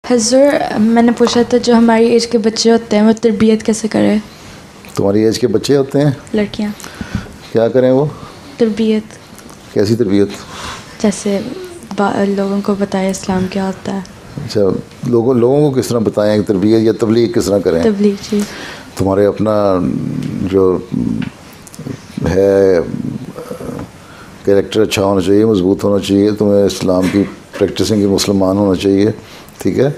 हज़ूर, मैंने पूछा था जो हमारी एज के बच्चे होते हैं वो तरबियत कैसे करें? तुम्हारी एज के बच्चे होते हैं? लड़कियाँ। क्या करें वो? तरबियत। कैसी तरबियत? जैसे लोगों को बताए इस्लाम क्या होता है। अच्छा, लोगों को किस तरह बताएं कि तरबियत या तबलीग किस तरह करें? तबलीग जी। तुम्हारे अपना जो है कैरेक्टर अच्छा होना चाहिए, मजबूत होना चाहिए, तुम्हें इस्लाम की प्रैक्टिसिंग मुसलमान होना चाहिए, ठीक है?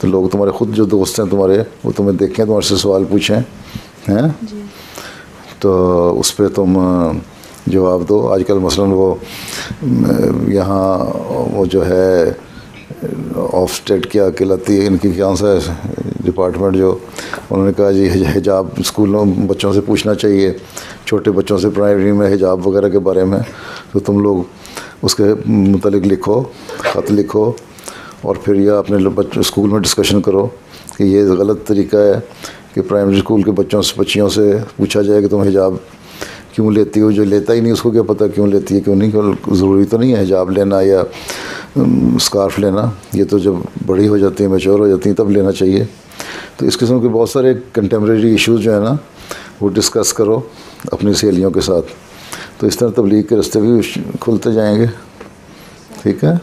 तो लोग तुम्हारे ख़ुद जो दोस्त हैं तुम्हारे, वो तुम्हें देखें, तुम्हारे से सवाल पूछें, हैं, तो उस पर तुम जवाब दो। आजकल मसलन वो यहाँ वो जो है ऑफ स्टेट क्या कहलाती है इनकी, कौन सा डिपार्टमेंट, जो उन्होंने कहा जी हिजाब स्कूलों बच्चों से पूछना चाहिए, छोटे बच्चों से प्राइमरी में हिजाब वगैरह के बारे में। तो तुम लोग उसके मुतालिक लिखो, ख़त लिखो, और फिर यह अपने बच्चों स्कूल में डिस्कशन करो कि ये गलत तरीका है कि प्राइमरी स्कूल के बच्चियों से पूछा जाए कि तुम हिजाब क्यों लेती हो। जो लेता ही नहीं उसको क्या पता क्यों लेती है क्यों नहीं, ज़रूरी तो नहीं है हिजाब लेना या स्कार्फ लेना, ये तो जब बड़ी हो जाती है, मैच्योर हो जाती हैं, तब लेना चाहिए। तो इस किस्म के बहुत सारे कंटेम्प्रेरी इश्यूज़ जो है ना, वो डिस्कस करो अपनी सहेलियों के साथ, तो इस तरह तबलीग के रास्ते भी खुलते जाएंगे, ठीक है।